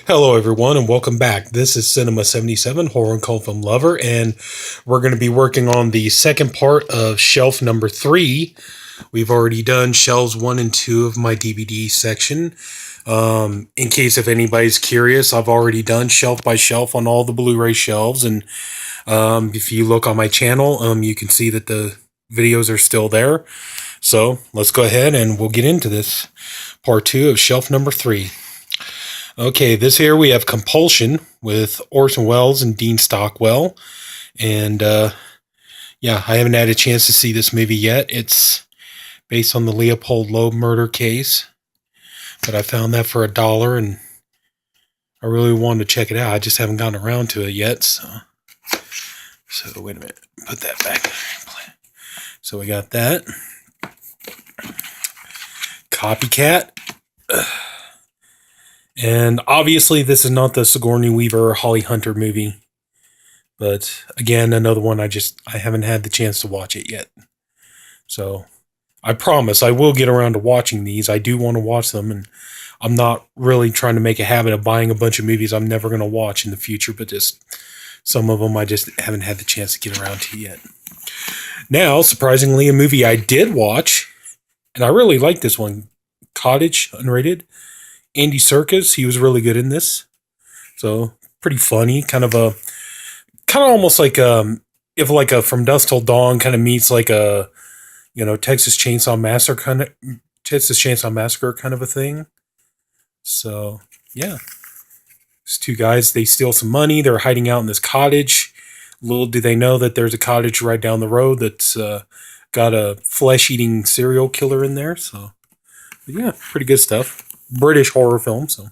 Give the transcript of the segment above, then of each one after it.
Hello, everyone, and welcome back. This is Sinema77, horror and cult film lover, and we're going to be working on the second part of shelf number 3. We've already done shelves 1 and 2 of my DVD section. In case if anybody's curious, I've already done shelf by shelf on all the Blu-ray shelves, and if you look on my channel, you can see that the videos are still there. So let's go ahead and we'll get into this part 2 of shelf number 3. Okay, this here we have Compulsion with Orson Welles and Dean Stockwell. And yeah, I haven't had a chance to see this movie yet. It's based on the Leopold Loeb murder case. But I found that for $1 and I really wanted to check it out. I just haven't gotten around to it yet. So wait a minute. Put that back. So we got that. Copycat. And obviously, this is not the Sigourney Weaver or Holly Hunter movie. But again, another one I haven't had the chance to watch it yet. So I promise I will get around to watching these. I do want to watch them, and I'm not really trying to make a habit of buying a bunch of movies I'm never going to watch in the future, but just some of them I just haven't had the chance to get around to yet. Now, surprisingly, a movie I did watch, and I really like this one, Cottage, unrated. Andy Serkis, he was really good in this. So, pretty funny. Kind of almost like, if like a From Dusk Till Dawn kind of meets like a, Texas Chainsaw Massacre kind of a thing. So, yeah. These two guys, they steal some money. They're hiding out in this cottage. Little do they know that there's a cottage right down the road that's got a flesh-eating serial killer in there. So, yeah, pretty good stuff. British horror film. So,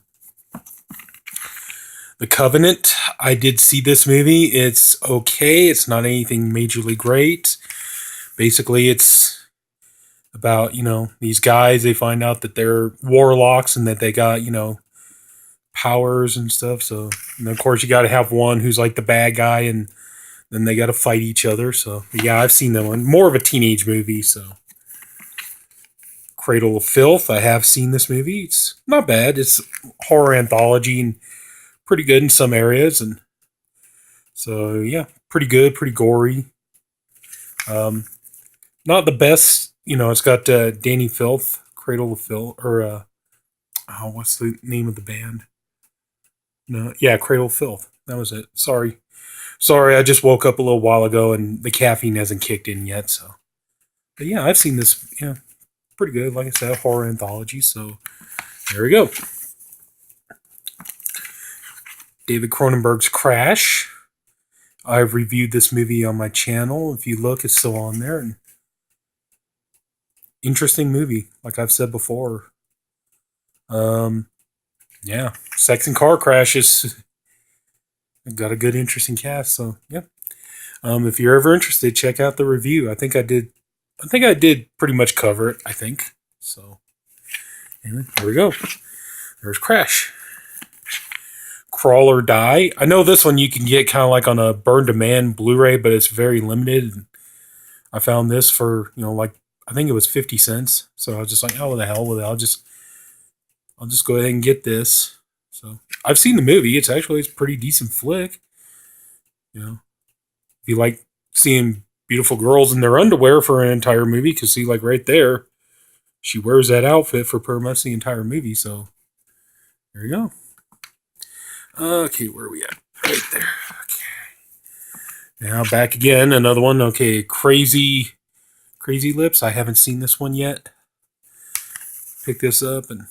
The Covenant. I did see this movie. It's okay. It's not anything majorly great. Basically, it's about, these guys. They find out that they're warlocks and that they got, powers and stuff. So, and of course, you got to have one who's like the bad guy, and then they got to fight each other. So, yeah, I've seen that one. More of a teenage movie. So, Cradle of Filth. I have seen this movie. It's not bad. It's horror anthology and pretty good in some areas, and so yeah, pretty good, pretty gory. Not the best. It's got Danny Filth, Cradle of Filth, or what's the name of the band? No, yeah, Cradle of Filth. That was it. Sorry. I just woke up a little while ago, and the caffeine hasn't kicked in yet. So, but yeah, I've seen this. Yeah. Pretty good, like I said, horror anthology. So there we go. David Cronenberg's Crash. I've reviewed this movie on my channel. If you look, it's still on there. And interesting movie, like I've said before. Yeah, sex and car crashes. Got a good, interesting cast. So yeah. If you're ever interested, check out the review. I think I did pretty much cover it, I think. So, anyway, here we go. There's Crash. Crawl or Die. I know this one you can get kind of like on a burn-demand Blu-ray, but it's very limited. I found this for, I think it was 50 cents. So I was just like, oh, what the hell with it? I'll just go ahead and get this. So, I've seen the movie. It's a pretty decent flick. If you like seeing beautiful girls in their underwear for an entire movie, because see, like right there, she wears that outfit for pretty much the entire movie. So there you go. Okay, where are we at? Right there. Okay. Now back again, another one. Okay, Crazy Lips. I haven't seen this one yet. Pick this up, and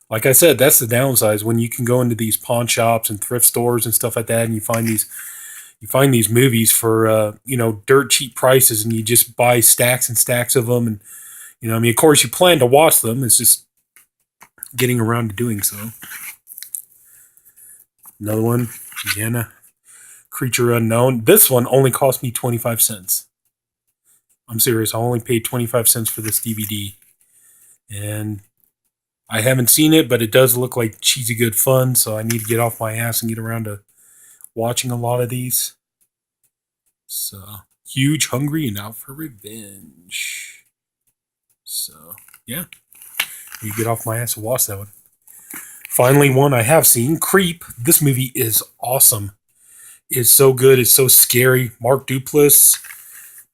like I said, that's the downside when you can go into these pawn shops and thrift stores and stuff like that, and you find these movies for dirt cheap prices, and you just buy stacks and stacks of them, and of course you plan to watch them. It's just getting around to doing so. Another one, again, Creature Unknown. This one only cost me 25 cents. I'm serious. I only paid 25 cents for this DVD, and I haven't seen it, but it does look like cheesy good fun. So I need to get off my ass and get around to watching a lot of these. So, Huge, Hungry, and Out for Revenge. So, yeah. You get off my ass and watch that one. Finally, one I have seen, Creep. This movie is awesome. It's so good. It's so scary. Mark Duplass.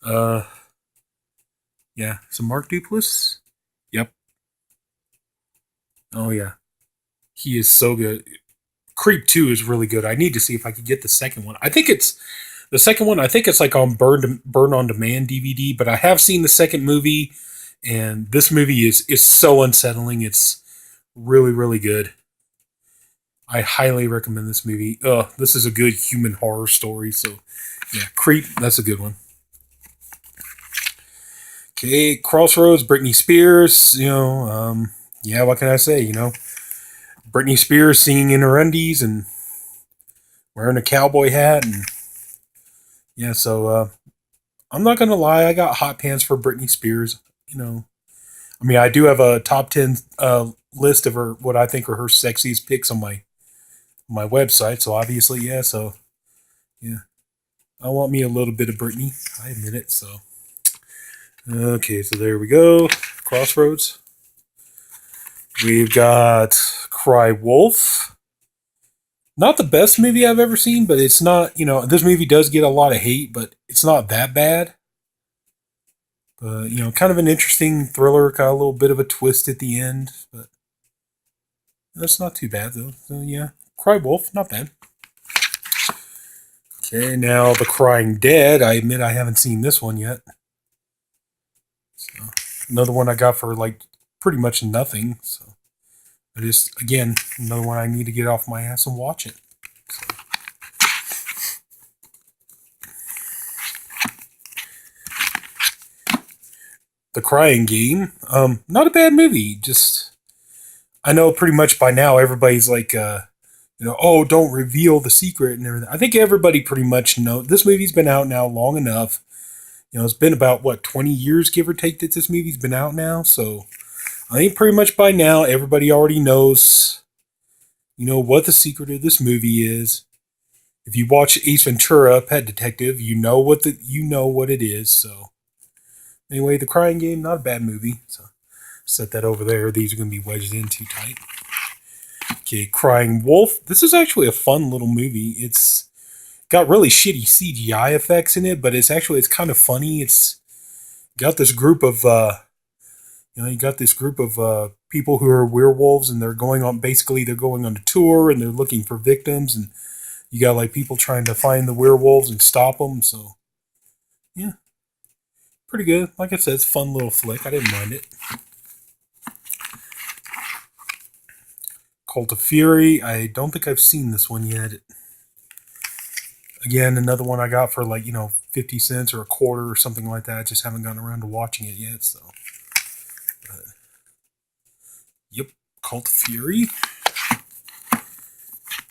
Uh, yeah. So Mark Duplass. Yep. Oh yeah. He is so good. Creep 2 is really good. I need to see if I could get the second one. I think it's the second one. I think it's like on Burn on Demand DVD. But I have seen the second movie, and this movie is so unsettling. It's really really good. I highly recommend this movie. This is a good human horror story. So yeah, Creep. That's a good one. Okay, Crossroads, Britney Spears. Yeah, what can I say? Britney Spears singing in her undies and wearing a cowboy hat, and yeah. So I'm not gonna lie, I got hot pants for Britney Spears. I mean, I do have a top 10 list of her what I think are her sexiest pics on my website. So obviously, yeah. So yeah, I want me a little bit of Britney. I admit it. So okay, so there we go. Crossroads. We've got Cry Wolf. Not the best movie I've ever seen, but it's not, this movie does get a lot of hate, but it's not that bad. But, kind of an interesting thriller, got a little bit of a twist at the end, but that's not too bad, though. So, yeah, Cry Wolf, not bad. Okay, now The Crying Dead. I admit I haven't seen this one yet. So, another one I got for, pretty much nothing, so. Again, another one I need to get off my ass and watch it. So. The Crying Game. Not a bad movie. Just, I know pretty much by now everybody's like, oh, don't reveal the secret and everything. I think everybody pretty much knows. This movie's been out now long enough. It's been about, 20 years, give or take, that this movie's been out now. So I think pretty much by now everybody already knows, what the secret of this movie is. If you watch Ace Ventura: Pet Detective, you know what it is. So anyway, The Crying Game, not a bad movie. So set that over there. These are going to be wedged in too tight. Okay, Crying Wolf. This is actually a fun little movie. It's got really shitty CGI effects in it, but it's kind of funny. It's got this group of people who are werewolves, and they're going on a tour, and they're looking for victims, and you got people trying to find the werewolves and stop them. So yeah, pretty good. Like I said, it's a fun little flick. I didn't mind it. Cult of Fury. I don't think I've seen this one yet. Again, another one I got for 50 cents or a quarter or something like that. I just haven't gotten around to watching it yet. So, yep, Cult of Fury.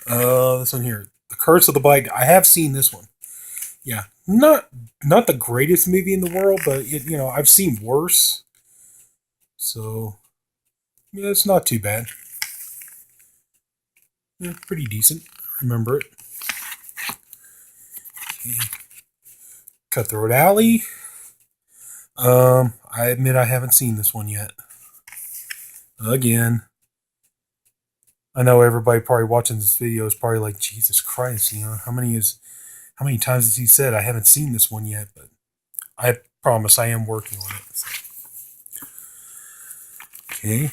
This one here, The Curse of the Black. I have seen this one. Yeah, not the greatest movie in the world, but I've seen worse. So yeah, it's not too bad. Yeah, pretty decent. I remember it. Okay. Cutthroat Alley. I admit I haven't seen this one yet. Again, I know everybody probably watching this video is probably like, Jesus Christ, how many times has he said I haven't seen this one yet? But I promise I am working on it. So. Okay.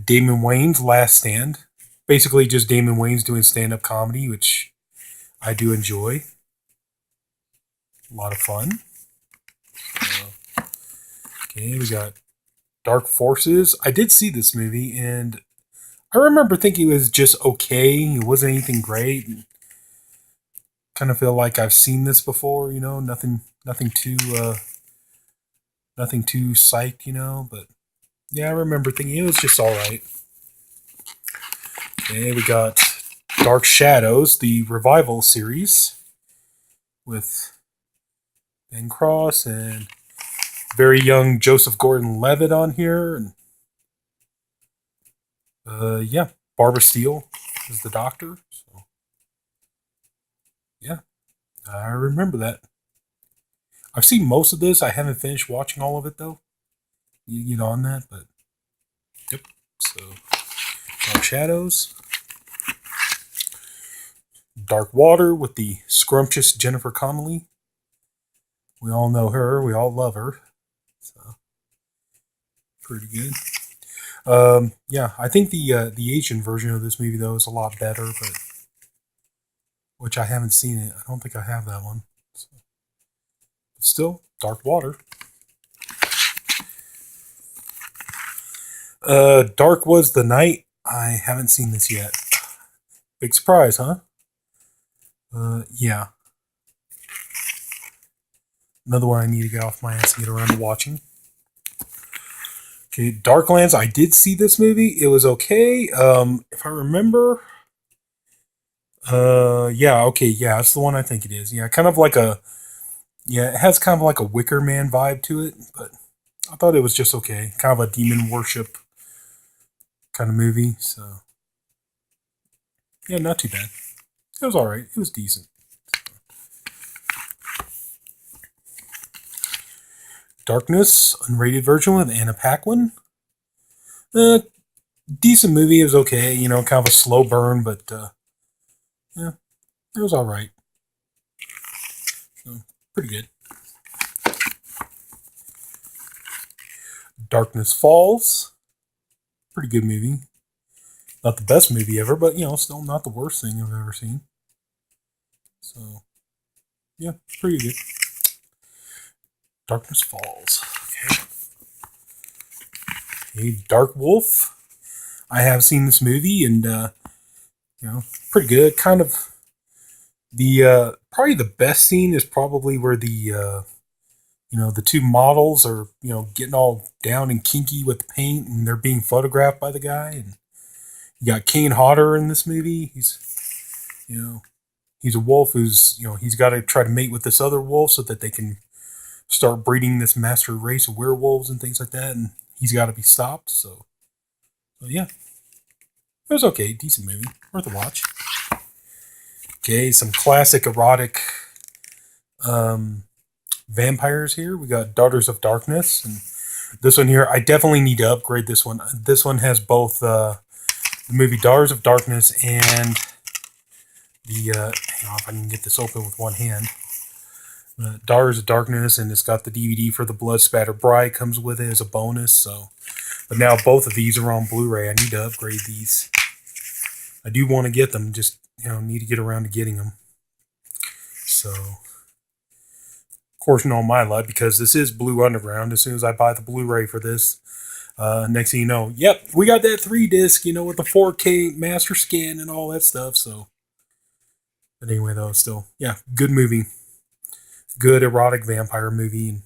Damon Wayans' Last Stand. Basically just Damon Wayans doing stand-up comedy, which I do enjoy. A lot of fun. Okay, we got Dark Forces. I did see this movie, and I remember thinking it was just okay. It wasn't anything great. Kind of feel like I've seen this before, nothing too psyched, but yeah, I remember thinking it was just alright. Okay, we got Dark Shadows, the revival series with Ben Cross and very young Joseph Gordon-Levitt on here, and yeah, Barbara Steele is the Doctor. So yeah, I remember that. I've seen most of this. I haven't finished watching all of it though. You get on that, but yep. So Dark Shadows. Dark Water with the scrumptious Jennifer Connelly. We all know her. We all love her. So, pretty good. Yeah, I think the Asian version of this movie though is a lot better, but which I haven't seen it. I don't think I have that one. So, but still, Dark Water. Dark Was the Night. I haven't seen this yet. Big surprise, huh? Yeah. Another one I need to get off my ass and get around to watching. Okay, Darklands. I did see this movie. It was okay. If I remember. Yeah, okay, yeah, that's the one I think it is. Yeah, kind of like a. Yeah, it has kind of like a Wicker Man vibe to it, but I thought it was just okay. Kind of a demon worship kind of movie, so. Yeah, not too bad. It was alright. It was decent. Darkness, unrated version with Anna Paquin. Decent movie. It was okay. You know, kind of a slow burn, but yeah, it was alright. So, pretty good. Darkness Falls. Pretty good movie. Not the best movie ever, but, you know, still not the worst thing I've ever seen. So, yeah, pretty good. Darkness Falls. Okay. Okay, Dark Wolf. I have seen this movie, and, you know, pretty good. Kind of the, probably the best scene is probably where the, you know, the two models are, you know, getting all down and kinky with the paint, and they're being photographed by the guy, and you got Kane Hodder in this movie. He's, you know, he's a wolf who's, you know, he's got to try to mate with this other wolf so that they can start breeding this master race of werewolves and things like that, and he's got to be stopped. So yeah, it was okay, decent movie, worth a watch. Okay, some classic erotic vampires here. We got Daughters of Darkness, and this one here, I definitely need to upgrade this one. This one has both the movie Daughters of Darkness and the, hang on if I can get this open with one hand. Daughters of Darkness, and it's got the DVD for The Blood Spatter Bride comes with it as a bonus. So, but now both of these are on Blu-ray. I need to upgrade these. I do want to get them, just, you know, need to get around to getting them. So, of course, not my luck, because this is Blue Underground. As soon as I buy the Blu-ray for this, next thing you know, yep, we got that 3-disc, you know, with the 4K master scan and all that stuff. So, but anyway, though, still, yeah, good movie. Good erotic vampire movie. And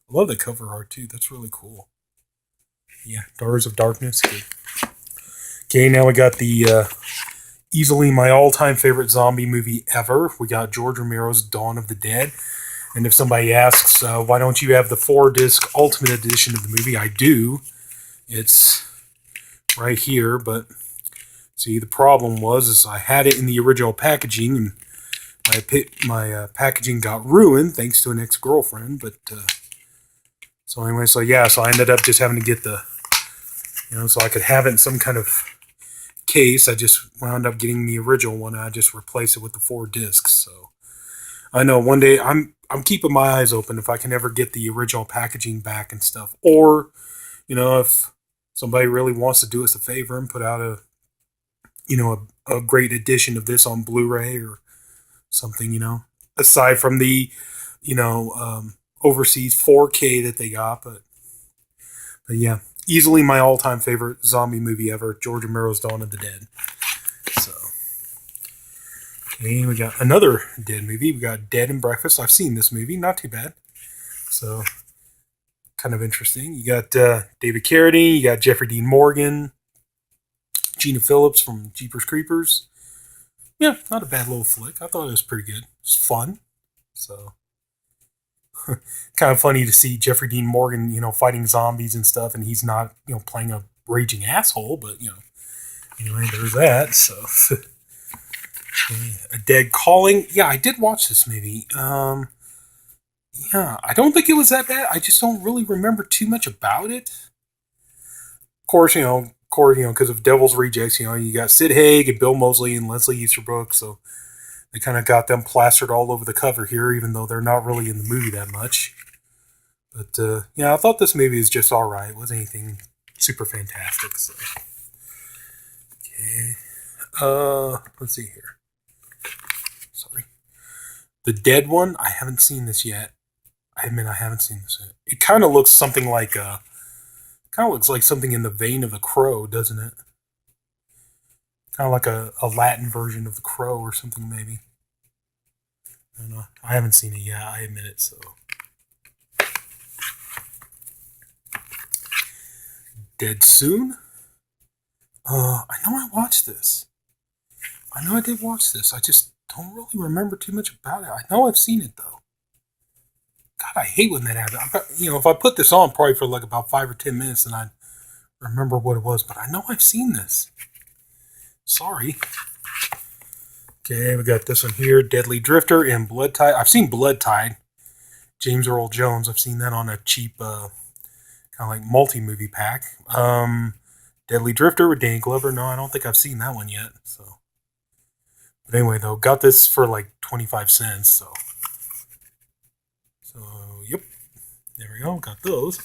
I love the cover art, too. That's really cool. Yeah, Daughters of Darkness. Good. Okay, now we got the easily my all-time favorite zombie movie ever. We got George Romero's Dawn of the Dead. And if somebody asks, why don't you have the 4-disc Ultimate Edition of the movie? I do. It's right here, but see, the problem was I had it in the original packaging, and my packaging got ruined thanks to an ex-girlfriend. But so anyway, so yeah, so I ended up just having to get the, you know, so I could have it in some kind of case. I just wound up getting the original one. And I just replaced it with the 4 discs. So I know one day I'm keeping my eyes open if I can ever get the original packaging back and stuff, or, you know, if somebody really wants to do us a favor and put out a, you know, a great edition of this on Blu-ray or something, you know, aside from the, you know, overseas 4K that they got, but yeah, easily my all-time favorite zombie movie ever, George Romero's Dawn of the Dead. So, okay, we got another Dead movie. We got Dead and Breakfast. I've seen this movie, not too bad. So, kind of interesting. You got David Carradine, you got Jeffrey Dean Morgan, Gina Phillips from Jeepers Creepers. Yeah, not a bad little flick. I thought it was pretty good. It's fun. So, kind of funny to see Jeffrey Dean Morgan, you know, fighting zombies and stuff, and he's not, you know, playing a raging asshole, but, you know, anyway, there's that. So, A Dead Calling. Yeah, I did watch this movie. Yeah, I don't think it was that bad. I just don't really remember too much about it. Of course, because of Devil's Rejects, you know, you got Sid Haig and Bill Moseley and Leslie Easterbrook, so They kind of got them plastered all over the cover here, even though they're not really in the movie that much. But yeah, I thought this movie is just all right. It wasn't anything super fantastic. So. Okay. Let's see here. Sorry. The Dead one, I haven't seen this yet. I admit I haven't seen this yet. It kind of looks something like something in the vein of The Crow, doesn't it? Kind of like a Latin version of The Crow or something, maybe. I don't know. I haven't seen it yet. I admit it. So. Dead Soon. I know I watched this. I know I did watch this. I just don't really remember too much about it. I know I've seen it though. God, I hate when that happens. If I put this on probably for like about 5 or 10 minutes, then I'd remember what it was. But I know I've seen this. Sorry. Okay, we got this one here: Deadly Drifter and Blood Tide. I've seen Blood Tide. James Earl Jones. I've seen that on a cheap, kind of like multi-movie pack. Deadly Drifter with Danny Glover. No, I don't think I've seen that one yet. So, but anyway, though, got this for like 25 cents. So, yep, there we go. Got those.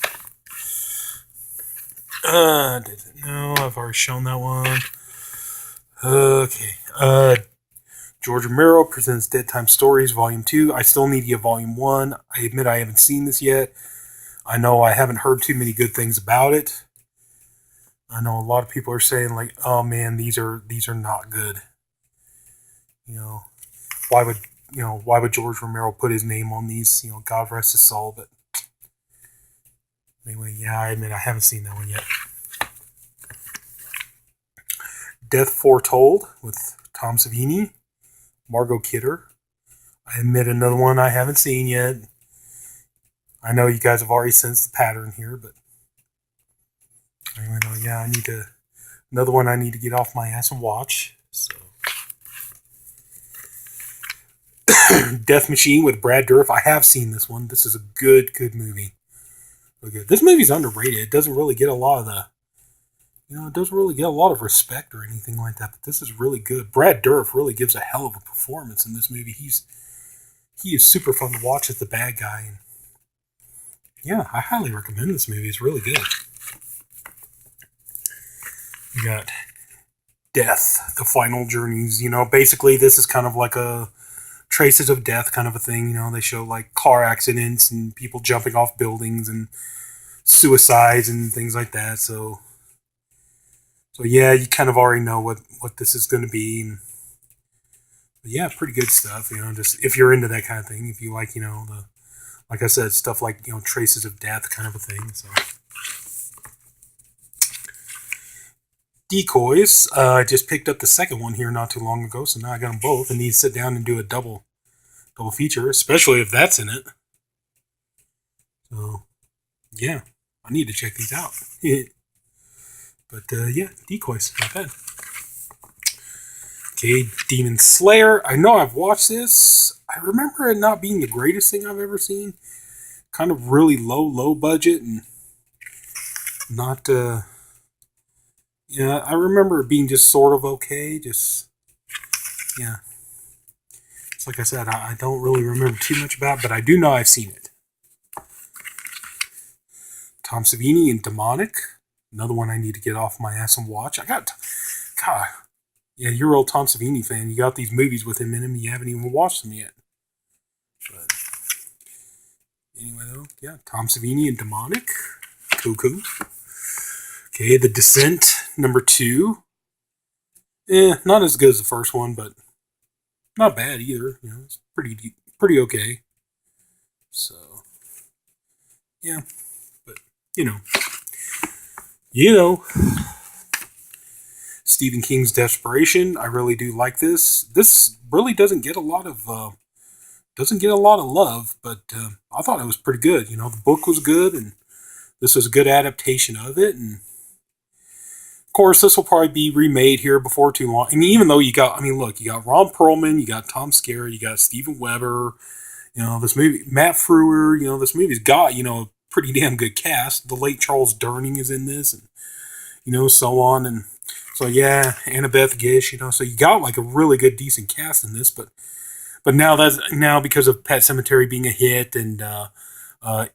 No, I've already shown that one. Okay. George Romero presents Dead Time Stories, Volume 2. I still need to get Volume 1. I admit I haven't seen this yet. I know I haven't heard too many good things about it. I know a lot of people are saying, like, oh man, these are not good. Why would George Romero put his name on these? God rest his soul. But anyway, yeah, I admit I haven't seen that one yet. Death Foretold with Tom Savini, Margot Kidder. I admit another one I haven't seen yet. I know you guys have already sensed the pattern here, but anyway, yeah, another one I need to get off my ass and watch. So, Death Machine with Brad Dourif. I have seen this one. This is a good movie. Really good. This movie's underrated. It doesn't really get a lot of respect or anything like that. But this is really good. Brad Dourif really gives a hell of a performance in this movie. He is super fun to watch as the bad guy. And yeah, I highly recommend this movie. It's really good. You got Death, The Final Journeys. Basically this is kind of like a Traces of Death kind of a thing. They show like car accidents and people jumping off buildings and suicides and things like that. So yeah, you kind of already know what this is going to be. But yeah, pretty good stuff. Just if you're into that kind of thing, if you like, like I said, stuff like Traces of Death kind of a thing. So. Decoys. I just picked up the second one here not too long ago, so now I got them both and need to sit down and do a double feature, especially if that's in it. So, yeah, I need to check these out. But, yeah, Decoys, not bad. Okay, Demon Slayer. I know I've watched this. I remember it not being the greatest thing I've ever seen. Kind of really low budget and not, yeah, I remember it being just sort of okay. Yeah. It's like I said, I don't really remember too much about it, but I do know I've seen it. Tom Savini and Demonic. Another one I need to get off my ass and watch. God. Yeah, you're a real Tom Savini fan. You got these movies with him in them. You haven't even watched them yet. But anyway, though, yeah, Tom Savini and Demonic. Cool. Okay, The Descent, number 2. Not as good as the first one, but not bad either. It's pretty okay. So, yeah, but Stephen King's Desperation. I really do like this. This really doesn't get a lot of love, but I thought it was pretty good. The book was good, and this was a good adaptation of it, and of course, this will probably be remade here before too long. I mean, even though you got Ron Perlman, you got Tom Skerritt, you got Steven Weber, this movie, Matt Frewer, this movie's got, a pretty damn good cast. The late Charles Durning is in this, and, so on. And So yeah, Annabeth Gish, so you got like a really good, decent cast in this, but now because of Pet Cemetery being a hit and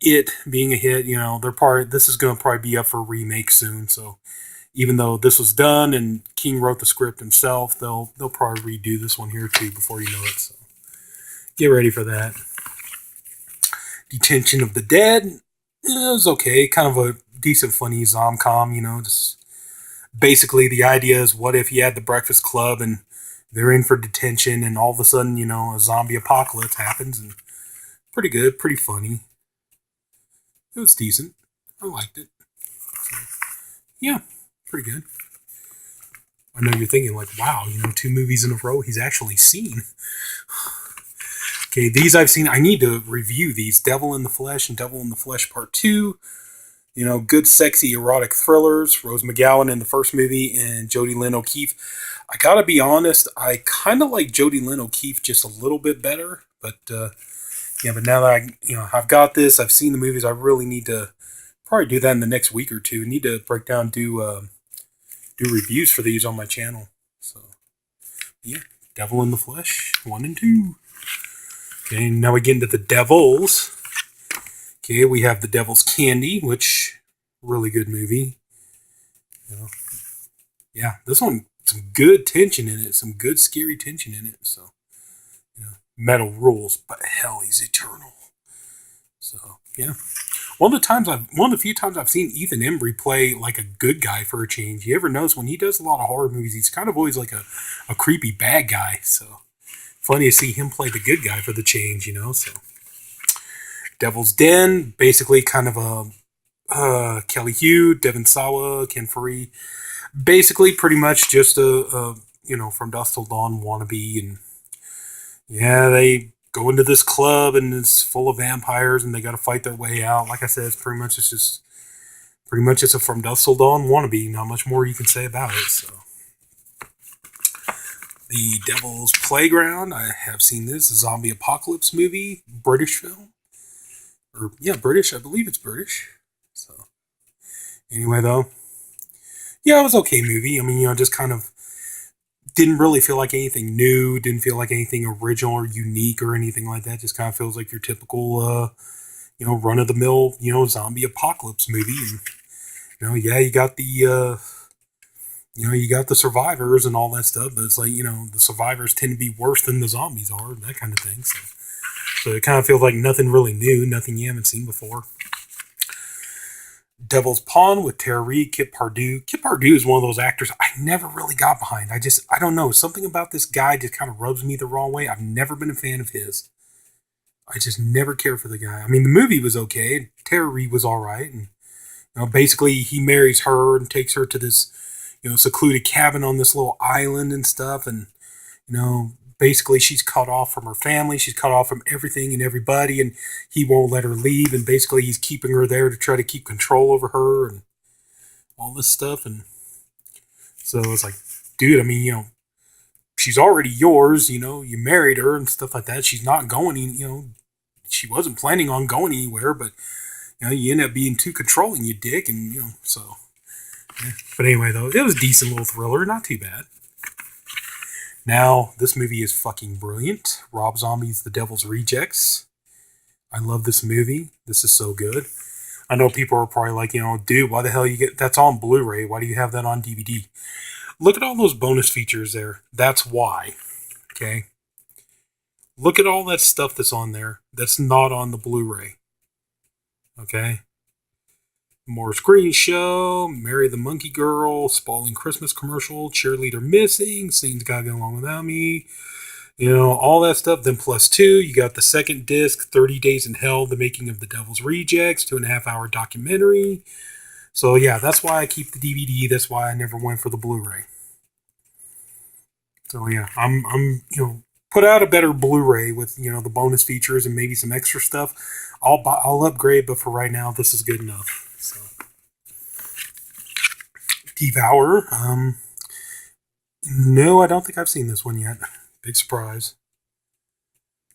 It being a hit, this is going to probably be up for a remake soon. So even though this was done and King wrote the script himself, they'll probably redo this one here too before you know it. So get ready for that. Detention of the Dead, it was okay, kind of a decent, funny zom-com. Just basically the idea is, what if you had the Breakfast Club and they're in for detention, and all of a sudden, a zombie apocalypse happens, and pretty good, pretty funny. It was decent. I liked it. So, yeah, pretty good. I know you're thinking like, wow, 2 movies in a row he's actually seen. Okay, these I've seen. I need to review these. Devil in the Flesh and Devil in the Flesh Part 2. Good, sexy, erotic thrillers. Rose McGowan in the first movie and Jodie Lynn O'Keefe. I gotta be honest, I kind of like Jodie Lynn O'Keefe just a little bit better. But but now that I've got this, I've seen the movies. I really need to probably do that in the next week or two. I need to break down, do reviews for these on my channel. So yeah, Devil in the Flesh 1 and 2. Okay, now we get into the Devils. Okay, we have The Devil's Candy, which really good movie. Yeah, this one, some good tension in it, some good scary tension in it. So, metal rules, but hell, he's eternal. So yeah, one of the few times I've seen Ethan Embry play like a good guy for a change. You ever notice when he does a lot of horror movies, he's kind of always like a creepy bad guy. So funny to see him play the good guy for the change. So Devil's Den, basically kind of a Kelly Hu, Devon Sawa, Ken Faree, basically pretty much just a From Dusk Till Dawn wannabe. And yeah, they go into this club and it's full of vampires and they got to fight their way out. Like I said, it's pretty much a From Dusk Till Dawn wannabe. Not much more you can say about it. So The Devil's Playground, I have seen this, a zombie apocalypse movie, British film. Or yeah, British. I believe it's British. So anyway, though, yeah, it was okay movie. I mean, just kind of didn't really feel like anything new. Didn't feel like anything original or unique or anything like that. Just kind of feels like your typical, run of the mill, zombie apocalypse movie. And yeah, you got the, you got the survivors and all that stuff, but it's like, the survivors tend to be worse than the zombies are, that kind of thing. So it kind of feels like nothing really new, nothing you haven't seen before. Devil's Pawn with Tara Reid, Kip Pardue. Kip Pardue is one of those actors I never really got behind. I don't know. Something about this guy just kind of rubs me the wrong way. I've never been a fan of his. I just never cared for the guy. I mean, the movie was okay. Tara Reid was all right. And basically, he marries her and takes her to this, secluded cabin on this little island and stuff. And, basically she's cut off from her family. She's cut off from everything and everybody, and he won't let her leave. And basically he's keeping her there to try to keep control over her and all this stuff. And so it's like, dude, I mean, she's already yours, you married her and stuff like that. She's not going, she wasn't planning on going anywhere, but, you end up being too controlling, you dick. And, so. Yeah. But anyway, though, it was a decent little thriller, not too bad. Now, this movie is fucking brilliant. Rob Zombie's The Devil's Rejects. I love this movie. This is so good. I know people are probably like, dude, why the hell that's on Blu-ray? Why do you have that on DVD? Look at all those bonus features there. That's why. Okay? Look at all that stuff that's on there that's not on the Blu-ray. Okay? More Screen Show, Marry the Monkey Girl, Spalding Christmas Commercial, Cheerleader Missing, Scenes Gotta Get Along Without Me, all that stuff. Then plus 2, you got the second disc, 30 Days in Hell, The Making of the Devil's Rejects, 2.5-hour documentary. So yeah, that's why I keep the DVD. That's why I never went for the Blu-ray. So yeah, I'm put out a better Blu-ray with the bonus features and maybe some extra stuff. I'll upgrade, but for right now, this is good enough. So, Devour. No, I don't think I've seen this one yet. Big surprise.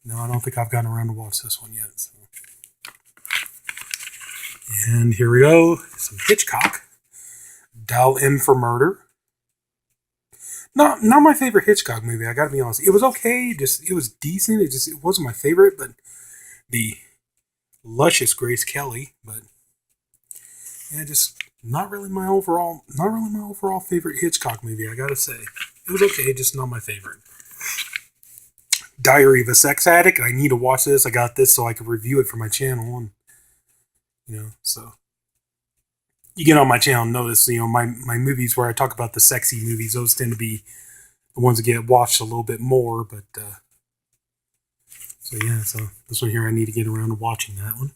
No, I don't think I've gotten around to watch this one yet. So. And here we go. Some Hitchcock. Dial M for Murder. not my favorite Hitchcock movie. I got to be honest. It was okay. Just it was decent. It wasn't my favorite, but the luscious Grace Kelly. But yeah, just not really my overall favorite Hitchcock movie. I gotta say, it was okay. Just not my favorite. Diary of a Sex Addict. I need to watch this. I got this so I can review it for my channel, and so you get on my channel and notice, my movies where I talk about the sexy movies, those tend to be the ones that get watched a little bit more, but so yeah, so this one here I need to get around to watching that one.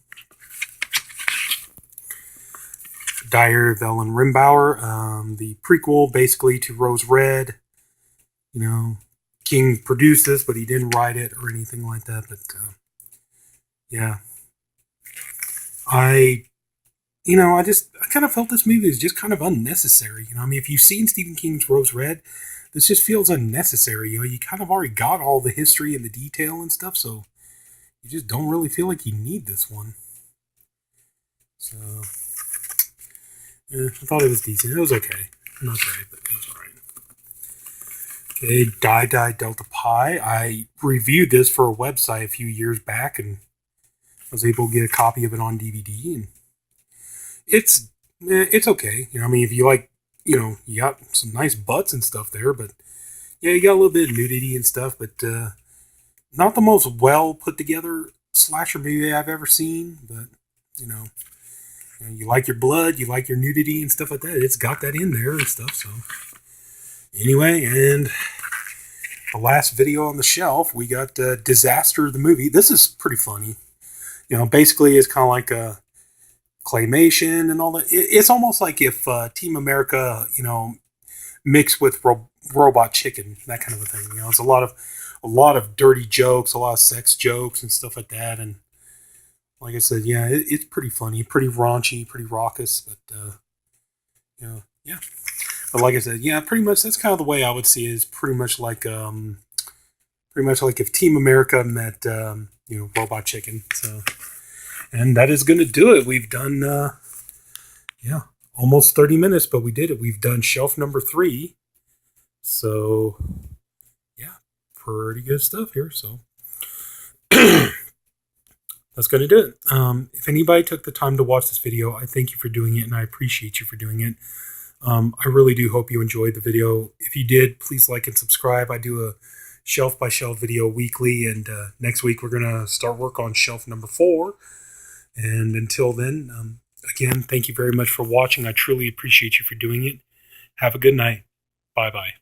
Diary of Ellen Rimbauer, the prequel basically to Rose Red. King produced this, but he didn't write it or anything like that, but yeah. I kind of felt this movie is just kind of unnecessary. I mean, if you've seen Stephen King's Rose Red, this just feels unnecessary. You kind of already got all the history and the detail and stuff, so you just don't really feel like you need this one. So, yeah, I thought it was decent. It was okay. Not great, but it was alright. Okay, Die Delta Pi. I reviewed this for a website a few years back and was able to get a copy of it on DVD, and it's okay. I mean, if you like, you got some nice butts and stuff there, but yeah, you got a little bit of nudity and stuff, but not the most well put together slasher movie I've ever seen. But you like your blood, you like your nudity and stuff like that. It's got that in there and stuff. So anyway, and the last video on the shelf, we got Disaster the movie. This is pretty funny. Basically, it's kind of like a claymation and all that. It's almost like if Team America, mixed with Robot Chicken, that kind of a thing. It's a lot of dirty jokes, a lot of sex jokes and stuff like that. And like I said, yeah, it's pretty funny, pretty raunchy, pretty raucous, but yeah. But like I said, yeah, pretty much that's kind of the way I would see it. Is pretty much like if Team America met Robot Chicken. So, and that is going to do it. We've done almost 30 minutes, but we did it. We've done shelf number 3. So yeah, pretty good stuff here. So that's going to do it. If anybody took the time to watch this video, I thank you for doing it, and I appreciate you for doing it. I really do hope you enjoyed the video. If you did, please like and subscribe. I do a shelf by shelf video weekly, and next week we're going to start work on shelf number 4. And until then, again, thank you very much for watching. I truly appreciate you for doing it. Have a good night. Bye-bye.